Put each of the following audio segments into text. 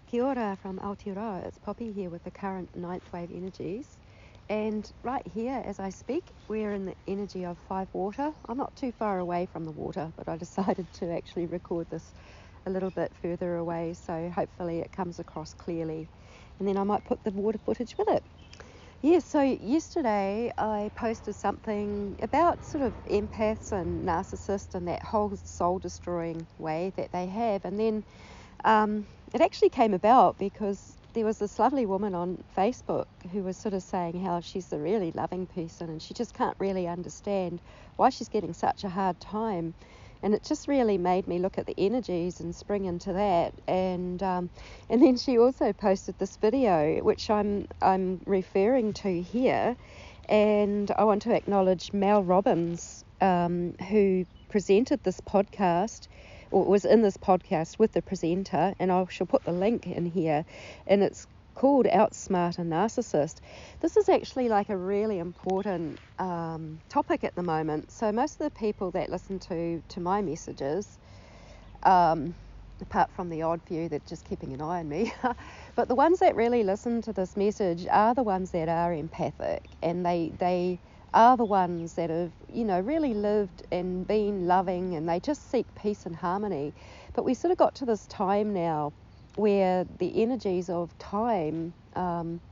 Kia ora from Aotearoa. It's Poppy here with the current ninth wave energies. And right here, as I speak, we're in the energy of 5 water. I'm not too far away from the water, but I decided to actually record this a little bit further away, so hopefully it comes across clearly. And then I might put the water footage with it. Yeah, so yesterday I posted something about sort of empaths and narcissists and that whole soul-destroying way that they have. And then it actually came about because there was this lovely woman on Facebook who was sort of saying how she's a really loving person and she just can't really understand why she's getting such a hard time. And it just really made me look at the energies and spring into that. And then she also posted this video, which I'm referring to here. And I want to acknowledge Mel Robbins, who presented this podcast, or was in this podcast with the presenter. And I shall put the link in here. And it's called Outsmart a Narcissist. This is actually like a really important topic at the moment. So most of the people that listen to my messages, apart from the odd few that just keeping an eye on me, but the ones that really listen to this message are the ones that are empathic, and they are the ones that have, really lived and been loving, and they just seek peace and harmony. But we sort of got to this time now where the energies of time,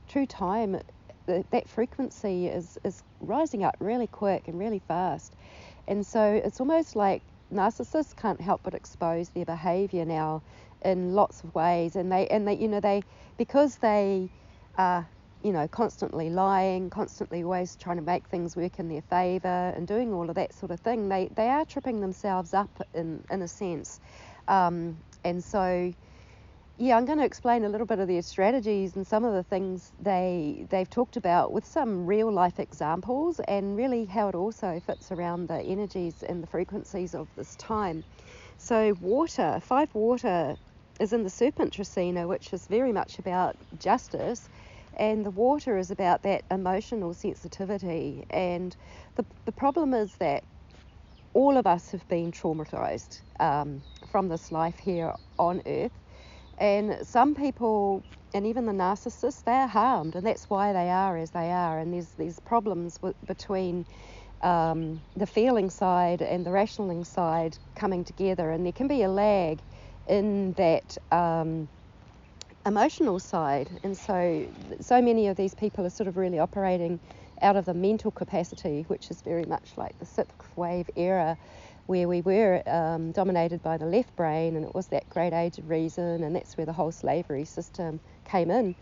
true time, that frequency is rising up really quick and really fast. And so it's almost like narcissists can't help but expose their behavior now in lots of ways. And they because they are, constantly lying, constantly always trying to make things work in their favor and doing all of that sort of thing, they are tripping themselves up in a sense. And so, yeah, I'm going to explain a little bit of their strategies and some of the things they've talked about with some real life examples, and really how it also fits around the energies and the frequencies of this time. So water, 5 water is in the Serpent TRECENA, which is very much about justice, and the water is about that emotional sensitivity. And the problem is that all of us have been traumatized from this life here on Earth. And some people, and even the narcissists, they are harmed, and that's why they are as they are. And there's these problems between the feeling side and the rationaling side coming together, and there can be a lag in that emotional side. And so many of these people are sort of really operating out of the mental capacity, which is very much like the 6th wave era, where we were dominated by the left brain, and it was that great age of reason, and that's where the whole slavery system came in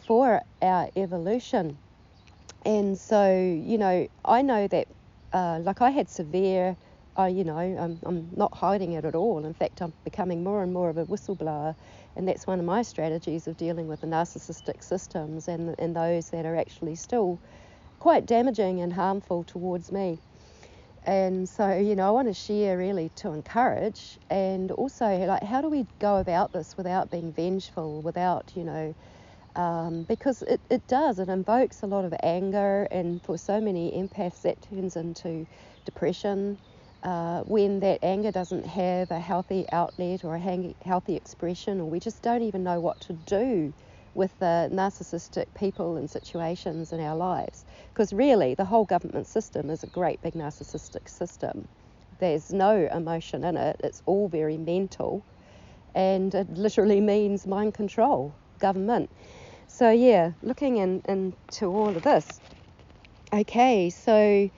for our evolution. And so, I know that, like I had severe, I'm not hiding it at all. In fact, I'm becoming more and more of a whistleblower, and that's one of my strategies of dealing with the narcissistic systems and those that are actually still quite damaging and harmful towards me. And so, I want to share really to encourage, and also like, how do we go about this without being vengeful, without, because it invokes a lot of anger, and for so many empaths that turns into depression when that anger doesn't have a healthy outlet or a healthy expression, or we just don't even know what to do with the narcissistic people and situations in our lives. Because really, the whole government system is a great big narcissistic system. There's no emotion in it. It's all very mental, and it literally means mind control, government. So yeah, looking into all of this. Okay, so,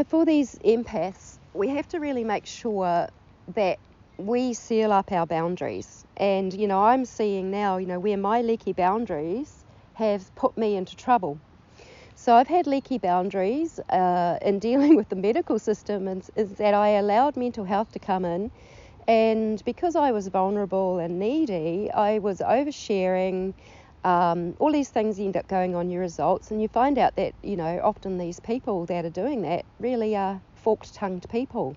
for these empaths, we have to really make sure that we seal up our boundaries. And, I'm seeing now, where my leaky boundaries have put me into trouble. So I've had leaky boundaries in dealing with the medical system, is that I allowed mental health to come in. And because I was vulnerable and needy, I was oversharing. All these things end up going on your results, and you find out that, often these people that are doing that really are forked-tongued people.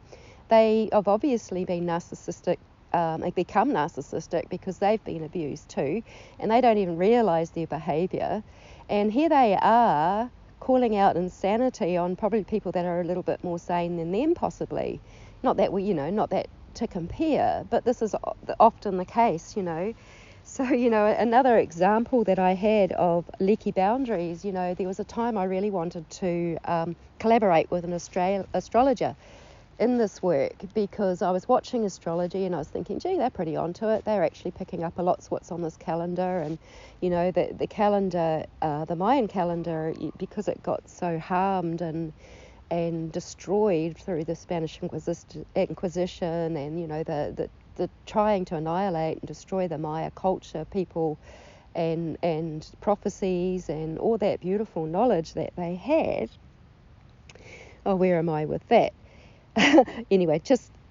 They have obviously been narcissistic, they become narcissistic because they've been abused too, and they don't even realise their behaviour. And here they are calling out insanity on probably people that are a little bit more sane than them, possibly. Not that not that to compare, but this is often the case, So, another example that I had of leaky boundaries, there was a time I really wanted to collaborate with an astrologer in this work, because I was watching astrology and I was thinking, gee, they're pretty onto it. They're actually picking up a lot of what's on this calendar. And, the calendar, the Mayan calendar, because it got so harmed and destroyed through the Spanish Inquisition and, the trying to annihilate and destroy the Maya culture, people, and prophecies and all that beautiful knowledge that they had. Oh, where am I with that? Anyway,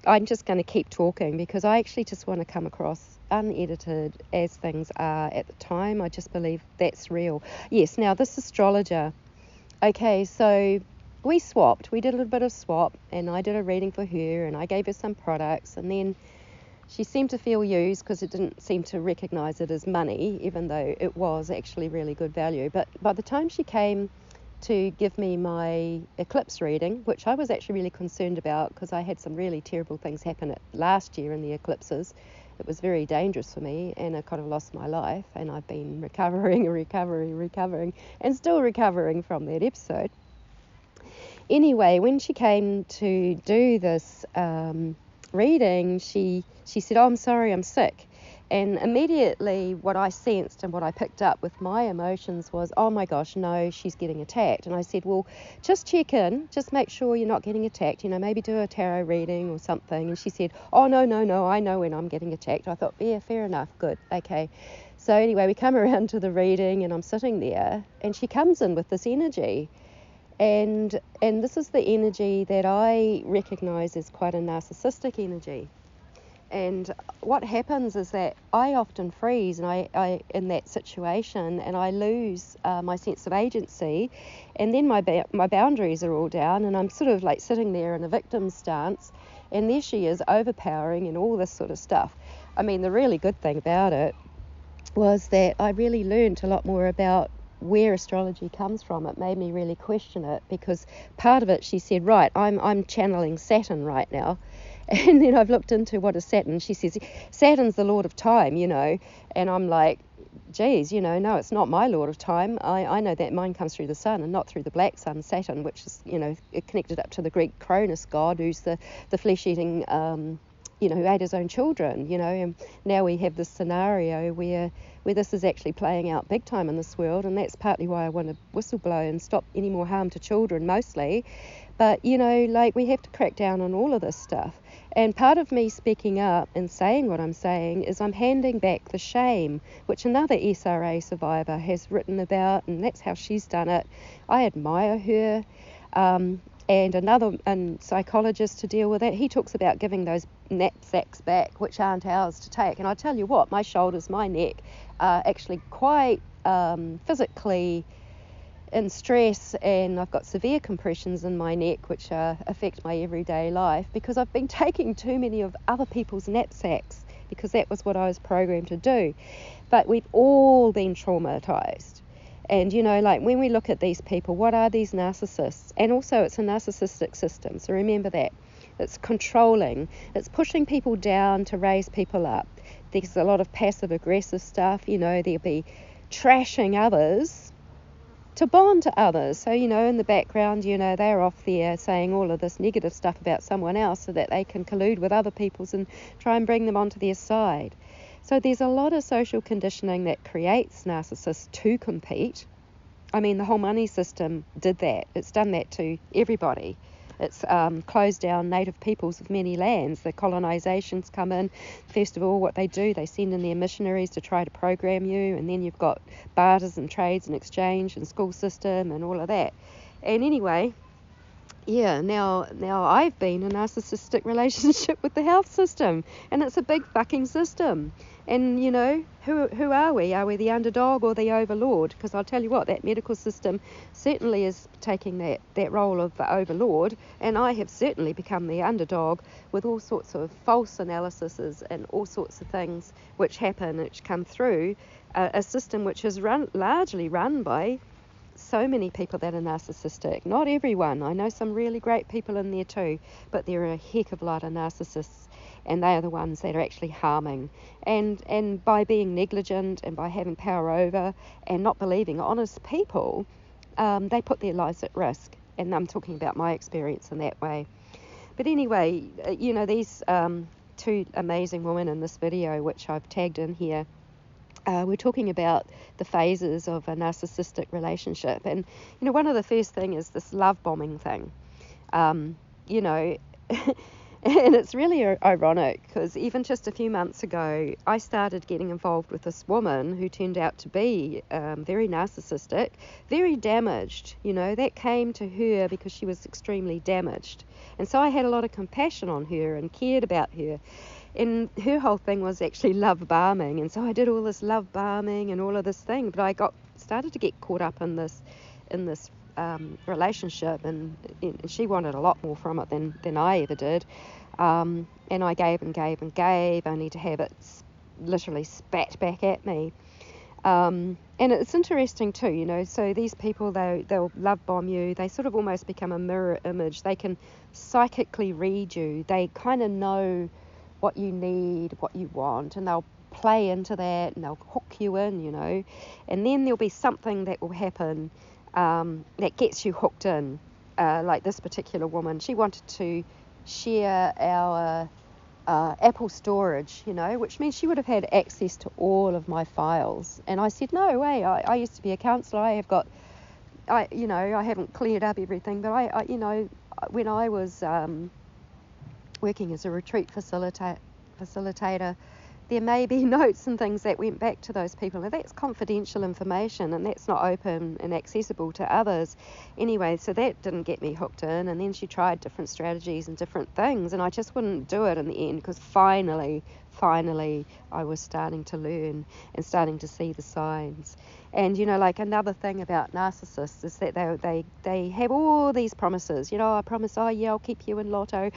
I'm just going to keep talking, because I actually just want to come across unedited as things are at the time. I just believe that's real. Yes, now this astrologer, okay, so we did a little bit of swap, and I did a reading for her, and I gave her some products, and then she seemed to feel used because it didn't seem to recognise it as money, even though it was actually really good value. But by the time she came to give me my eclipse reading, which I was actually really concerned about because I had some really terrible things happen last year in the eclipses. It was very dangerous for me, and I kind of lost my life, and I've been recovering, and still recovering from that episode. Anyway, when she came to do this reading, she said, oh, I'm sorry, I'm sick. And immediately what I sensed and what I picked up with my emotions was, oh my gosh, no, she's getting attacked. And I said, well, just check in, just make sure you're not getting attacked, maybe do a tarot reading or something. And she said, oh, no, I know when I'm getting attacked. I thought, yeah, fair enough, good, okay. So anyway, we come around to the reading, and I'm sitting there, and she comes in with this energy. And this is the energy that I recognise as quite a narcissistic energy. And what happens is that I often freeze, and I in that situation, and I lose my sense of agency, and then my boundaries are all down, and I'm sort of like sitting there in a victim stance, and there she is overpowering and all this sort of stuff. I mean, the really good thing about it was that I really learned a lot more about where astrology comes from. It made me really question it, because part of it, she said, right, I'm channeling Saturn right now. And then I've looked into what is Saturn. She says, Saturn's the lord of time, and I'm like, geez, no, it's not my lord of time. I know that mine comes through the sun and not through the black sun, Saturn, which is, connected up to the Greek Cronus god, who's the flesh-eating, who ate his own children, and now we have this scenario where this is actually playing out big time in this world, and that's partly why I want to whistleblow and stop any more harm to children, mostly. But, we have to crack down on all of this stuff. And part of me speaking up and saying what I'm saying is I'm handing back the shame, which another SRA survivor has written about, and that's how she's done it. I admire her. And another psychologist to deal with it, he talks about giving those knapsacks back, which aren't ours to take. And I tell you what, my shoulders, my neck are actually quite physically in stress, and I've got severe compressions in my neck which affect my everyday life, because I've been taking too many of other people's knapsacks, because that was what I was programmed to do. But we've all been traumatized. And, when we look at these people, what are these narcissists? And also it's a narcissistic system, so remember that. It's controlling. It's pushing people down to raise people up. There's a lot of passive-aggressive stuff. There'll be trashing others to bond to others. So, in the background, they're off there saying all of this negative stuff about someone else so that they can collude with other people's and try and bring them onto their side. So there's a lot of social conditioning that creates narcissists to compete. I mean, the whole money system did that. It's done that to everybody. It's closed down native peoples of many lands. The colonizations come in. First of all, what they do, they send in their missionaries to try to program you, and then you've got barters and trades and exchange and school system and all of that. And anyway, yeah, now I've been in a narcissistic relationship with the health system, and it's a big fucking system. And, who are we? Are we the underdog or the overlord? Because I'll tell you what, that medical system certainly is taking that role of the overlord, and I have certainly become the underdog with all sorts of false analyses and all sorts of things which happen, which come through a system which is largely run by so many people that are narcissistic. Not everyone. I know some really great people in there too, but there are a heck of a lot of narcissists. and they are the ones that are actually harming. And by being negligent and by having power over and not believing honest people, they put their lives at risk. And I'm talking about my experience in that way. But anyway, these two amazing women in this video, which I've tagged in here, we're talking about the phases of a narcissistic relationship. And, one of the first thing is this love bombing thing. And it's really ironic, because even just a few months ago, I started getting involved with this woman who turned out to be very narcissistic, very damaged. That came to her because she was extremely damaged. And so I had a lot of compassion on her and cared about her. And her whole thing was actually love bombing. And so I did all this love bombing and all of this thing. But I started to get caught up in this relationship, and she wanted a lot more from it than I ever did. And I gave and gave and gave, only to have it literally spat back at me. And it's interesting too, so these people, they'll love bomb you. They sort of almost become a mirror image. They can psychically read you. They kind of know what you need, what you want, and they'll play into that, and they'll hook you in, and then there'll be something that will happen that gets you hooked in. Like this particular woman, she wanted to share our Apple storage, which means she would have had access to all of my files. And I said, no way, I used to be a counsellor. I haven't cleared up everything, but I when I was working as a retreat facilitator, there may be notes and things that went back to those people, and that's confidential information, and that's not open and accessible to others. Anyway, so that didn't get me hooked in, and then she tried different strategies and different things, and I just wouldn't do it in the end, because finally I was starting to learn and starting to see the signs. And like another thing about narcissists is that they have all these promises. I promise, I'll keep you in lotto.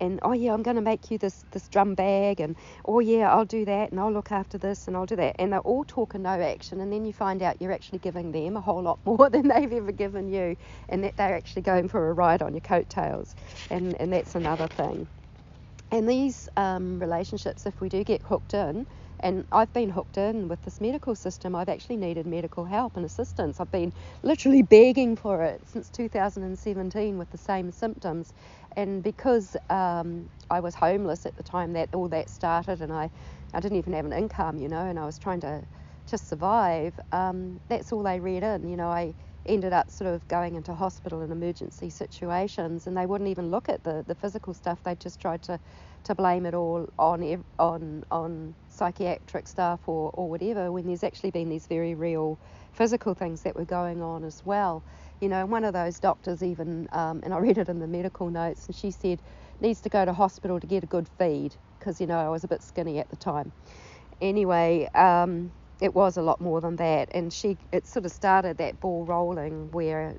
And I'm going to make you this drum bag, and I'll do that, and I'll look after this, and I'll do that. And they're all talk and no action, and then you find out you're actually giving them a whole lot more than they've ever given you, and that they're actually going for a ride on your coattails, and that's another thing. And these relationships, if we do get hooked in, and I've been hooked in with this medical system, I've actually needed medical help and assistance. I've been literally begging for it since 2017 with the same symptoms. And because I was homeless at the time that all that started, and I didn't even have an income, and I was trying to just survive, that's all they read in. I ended up sort of going into hospital in emergency situations, and they wouldn't even look at the physical stuff. They just tried to blame it all on psychiatric stuff or whatever, when there's actually been these very real physical things that were going on as well. One of those doctors even, and I read it in the medical notes, and she said, needs to go to hospital to get a good feed, because, I was a bit skinny at the time. Anyway, it was a lot more than that, and it sort of started that ball rolling where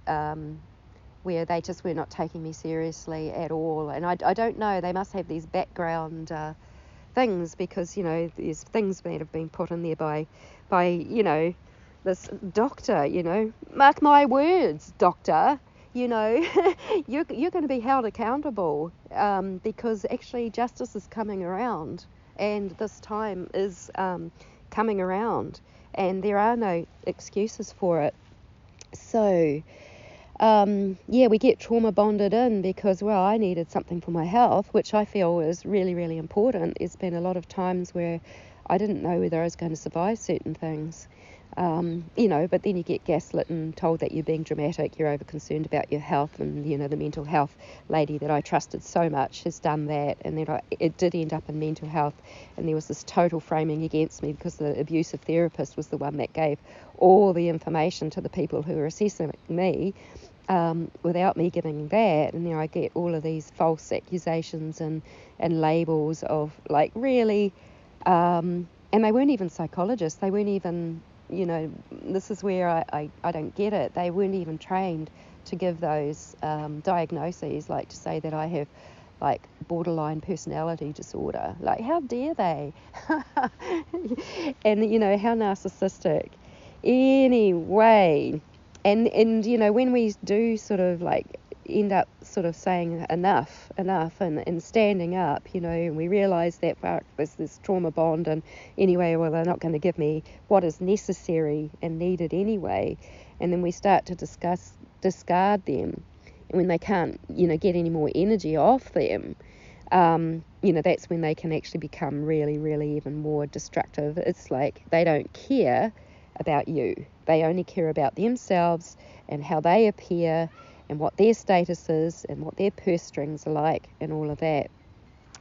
they just were not taking me seriously at all. And I don't know, they must have these background things, because, there's things that have been put in there by this doctor, mark my words, doctor, you're going to be held accountable, because actually justice is coming around, and this time is coming around, and there are no excuses for it. So we get trauma bonded in because, I needed something for my health, which I feel was really, really important. There's been a lot of times where I didn't know whether I was going to survive certain things. But then you get gaslit and told that you're being dramatic, you're over concerned about your health, and the mental health lady that I trusted so much has done that, and then it did end up in mental health, and there was this total framing against me because the abusive therapist was the one that gave all the information to the people who were assessing me, without me giving that, and I get all of these false accusations and labels of really, and they weren't even psychologists, they weren't even, this is where I don't get it. They weren't even trained to give those diagnoses, like to say that I have borderline personality disorder. How dare they? And how narcissistic. Anyway, and when we do sort of end up sort of saying enough, and standing up, and we realise that there's this trauma bond, and anyway, well, they're not going to give me what is necessary and needed anyway, and then we start to discard them, and when they can't, get any more energy off them, that's when they can actually become really, really even more destructive. It's like they don't care about you. They only care about themselves and how they appear and what their status is and what their purse strings are like and all of that.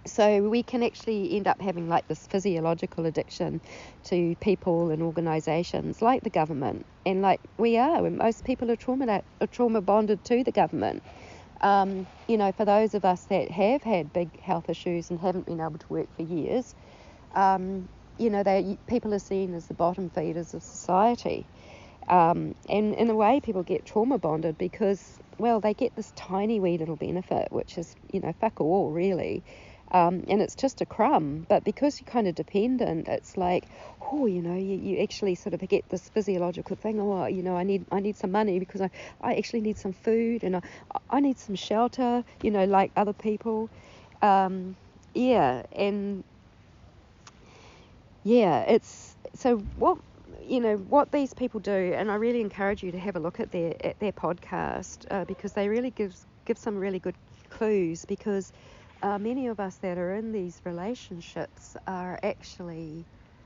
So we can actually end up having like this physiological addiction to people and organisations like the government, and like we are, when most people are trauma bonded to the government. For those of us that have had big health issues and haven't been able to work for years, people are seen as the bottom feeders of society. And in a way, people get trauma bonded because, well, they get this tiny wee little benefit, which is, fuck all, really. And it's just a crumb. But because you're kind of dependent, it's like, you actually sort of get this physiological thing. I need some money because I actually need some food, and I need some shelter, like other people. It's so what these people do, and I really encourage you to have a look at their podcast, because they really give some really good clues, because many of us that are in these relationships are actually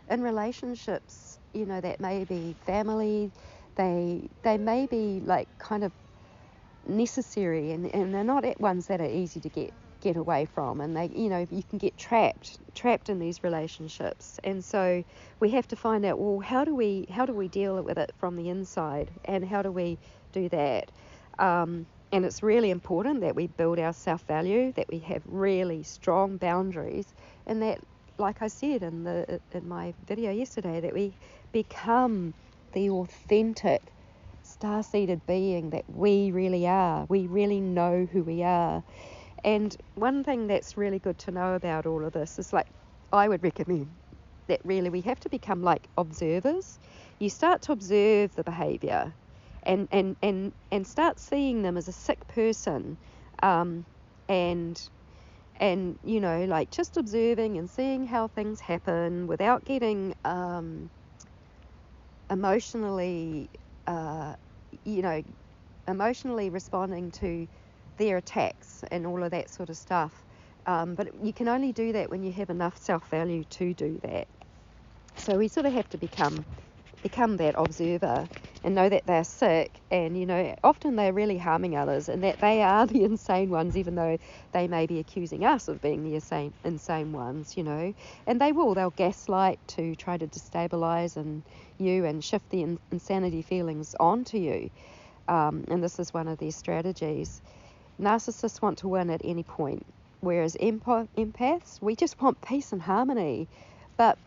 in relationships, that may be family, they may be like kind of necessary, and they're not ones that are easy to get away from, and they, you can get trapped in these relationships. And so we have to find out, well, how do we deal with it from the inside, and how do we do that? And it's really important that we build our self-value, that we have really strong boundaries, and that, like I said in my video yesterday, that we become the authentic star-seeded being that we really are. We really know who we are. And one thing that's really good to know about all of this is, like, I would recommend that really we have to become like observers. You start to observe the behaviour and start seeing them as a sick person, and like just observing and seeing how things happen without getting emotionally responding to their attacks and all of that sort of stuff. But you can only do that when you have enough self-value to do that. So we sort of have to become that observer and know that they're sick, and often they're really harming others, and that they are the insane ones, even though they may be accusing us of being the insane ones, and they'll gaslight to try to destabilize you and shift the insanity feelings onto you, and this is one of their strategies. Narcissists want to win at any point, whereas empaths, we just want peace and harmony. But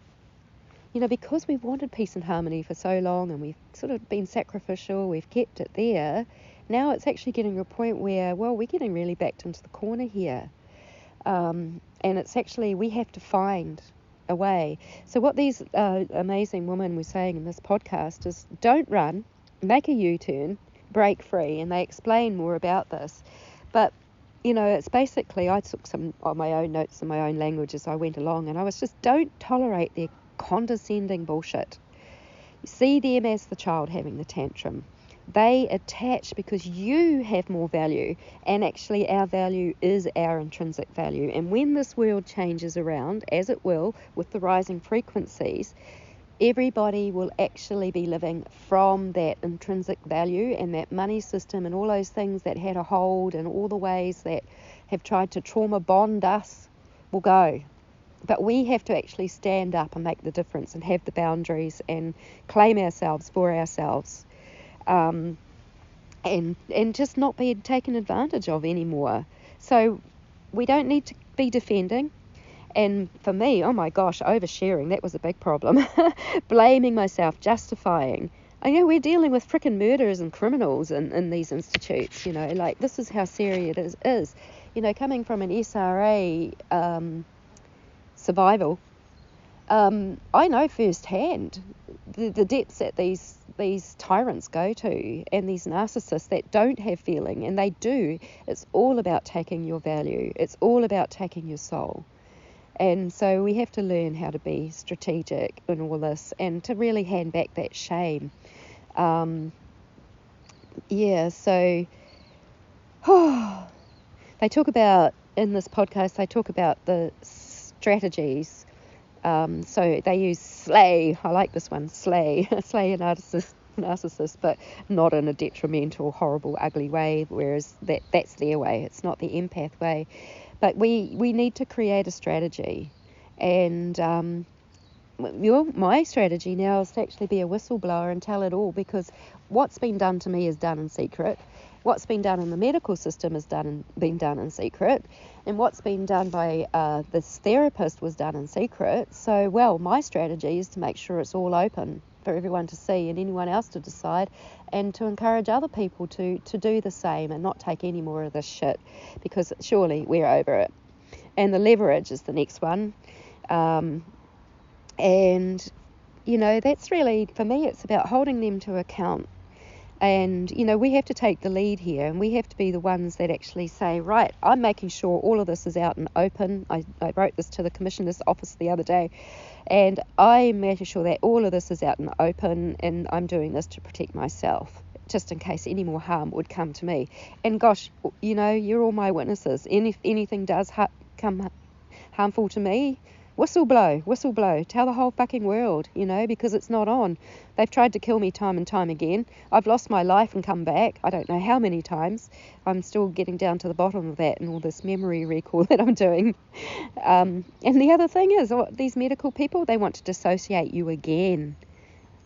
because we've wanted peace and harmony for so long, and we've sort of been sacrificial, we've kept it there, now it's actually getting to a point where, well, we're getting really backed into the corner here. And it's actually, we have to find a way. So what these amazing women were saying in this podcast is, don't run, make a U-turn, break free, and they explain more about this. But it's basically, I took some of my own notes in my own language as I went along, and I was just, don't tolerate their condescending bullshit. See them as the child having the tantrum. They attach because you have more value, and actually our value is our intrinsic value. And when this world changes around, as it will with the rising frequencies, everybody will actually be living from that intrinsic value, and that money system and all those things that had a hold and all the ways that have tried to trauma bond us will go. But we have to actually stand up and make the difference and have the boundaries and claim ourselves for ourselves, and just not be taken advantage of anymore. So we don't need to be defending. And for me, oh my gosh, oversharing, that was a big problem. Blaming myself, justifying. I know we're dealing with frickin' murderers and criminals in these institutes, like this is how serious it is. Coming from an SRA survival I know firsthand the depths that these tyrants go to, and these narcissists that don't have feeling, and they do. It's all about taking your value. It's all about taking your soul. And so we have to learn how to be strategic in all this, and to really hand back that shame. So they talk about, in this podcast, they talk about the strategies. So they use slay. I like this one, slay. Slay a narcissist, but not in a detrimental, horrible, ugly way, whereas that's their way. It's not the empath way. But we need to create a strategy. And my strategy now is to actually be a whistleblower and tell it all, because what's been done to me is done in secret. What's been done in the medical system has been done in secret, and what's been done by this therapist was done in secret. So, my strategy is to make sure it's all open for everyone to see and anyone else to decide, and to encourage other people to do the same and not take any more of this shit, because surely we're over it. And the leverage is the next one. And, that's really, for me, it's about holding them to account. And, we have to take the lead here, and we have to be the ones that actually say, right, I'm making sure all of this is out and open. I wrote this to the Commissioner's office the other day, and I'm making sure that all of this is out and open, and I'm doing this to protect myself, just in case any more harm would come to me. And gosh, you're all my witnesses. And if anything does come harmful to me, whistle blow, tell the whole fucking world, because it's not on. They've tried to kill me time and time again. I've lost my life and come back. I don't know how many times. I'm still getting down to the bottom of that and all this memory recall that I'm doing. And the other thing is, these medical people, they want to dissociate you again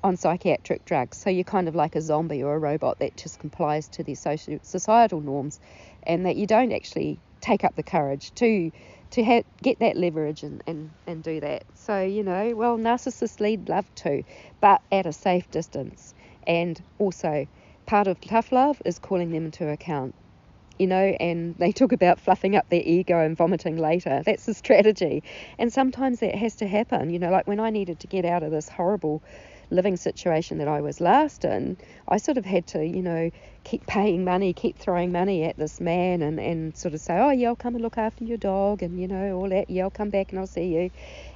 on psychiatric drugs. So you're kind of like a zombie or a robot that just complies to the societal norms, and that you don't actually take up the courage to get that leverage and do that. So, narcissists lead love too, but at a safe distance. And also, part of tough love is calling them into account, and they talk about fluffing up their ego and vomiting later. That's the strategy. And sometimes that has to happen, like when I needed to get out of this horrible living situation that I was last in, I sort of had to, keep paying money, keep throwing money at this man, and sort of say, oh yeah, I'll come and look after your dog, and all that, yeah, I'll come back and I'll see you.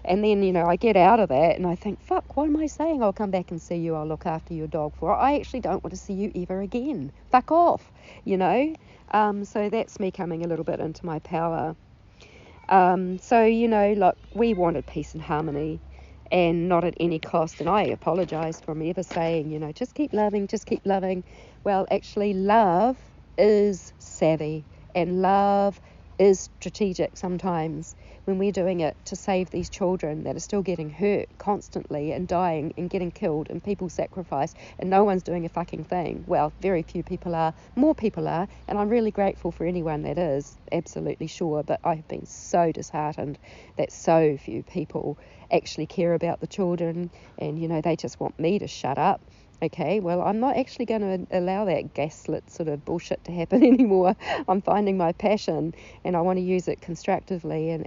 And then, I get out of that and I think, fuck, what am I saying? I'll come back and see you, I'll look after your dog for? I actually don't want to see you ever again. Fuck off, So that's me coming a little bit into my power. Look, we wanted peace and harmony, and not at any cost. And I apologise for me ever saying, just keep loving. Well, actually, love is savvy, and love is strategic sometimes when we're doing it to save these children that are still getting hurt constantly and dying and getting killed and people sacrificed, and no one's doing a fucking thing. Well, very few people are. More people are, and I'm really grateful for anyone that is, absolutely sure. But I've been so disheartened that so few people actually care about the children, and they just want me to shut up. Okay, well, I'm not actually going to allow that gaslit sort of bullshit to happen anymore. I'm finding my passion, and I want to use it constructively, and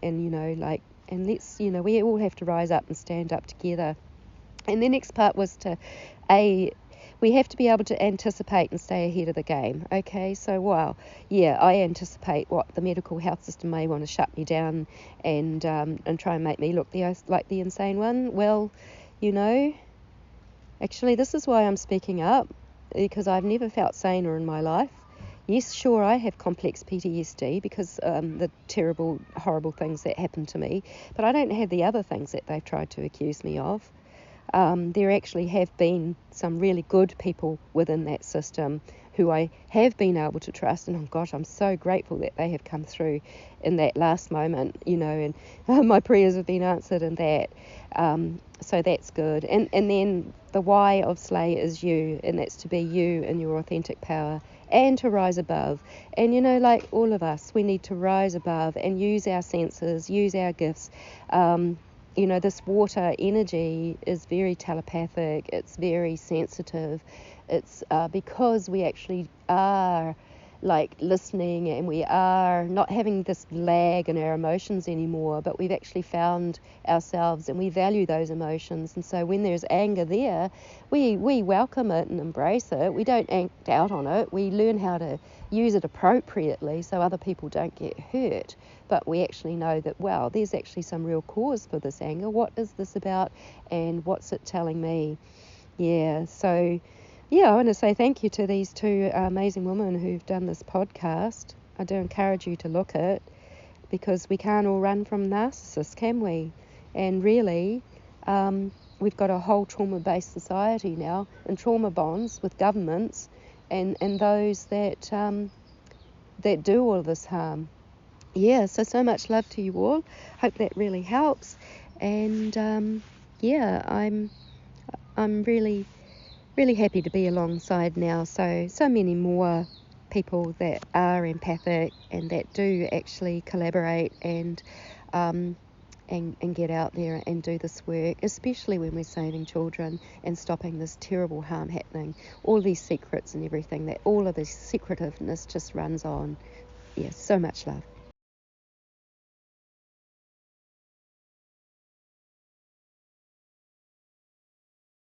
let's, we all have to rise up and stand up together. And the next part was we have to be able to anticipate and stay ahead of the game. Okay, so I anticipate what the medical health system may want to shut me down and try and make me look like the insane one. Well, actually, this is why I'm speaking up, because I've never felt saner in my life. Yes, sure, I have complex PTSD because the terrible, horrible things that happened to me, but I don't have the other things that they've tried to accuse me of. There actually have been some really good people within that system who I have been able to trust, and oh gosh, I'm so grateful that they have come through in that last moment, and my prayers have been answered in that. So that's good. And then the why of Slay is you, and that's to be you in your authentic power and to rise above. And like all of us, we need to rise above and use our senses, use our gifts. This water energy is very telepathic, it's very sensitive. It's because we actually are like listening, and we are not having this lag in our emotions anymore, but we've actually found ourselves and we value those emotions. And so when there's anger there, we welcome it and embrace it. We don't act out on it. We learn how to use it appropriately so other people don't get hurt. But we actually know that, wow, there's actually some real cause for this anger. What is this about, and what's it telling me? Yeah, so I want to say thank you to these two amazing women who've done this podcast. I do encourage you to look at it, because we can't all run from narcissists, can we? And really, we've got a whole trauma-based society now, and trauma bonds with governments and those that do all this harm. Yeah, so much love to you all. Hope that really helps. And I'm really happy to be alongside now. So many more people that are empathic and that do actually collaborate and get out there and do this work, especially when we're saving children and stopping this terrible harm happening. All these secrets and everything, that all of this secretiveness just runs on. Yeah, so much love.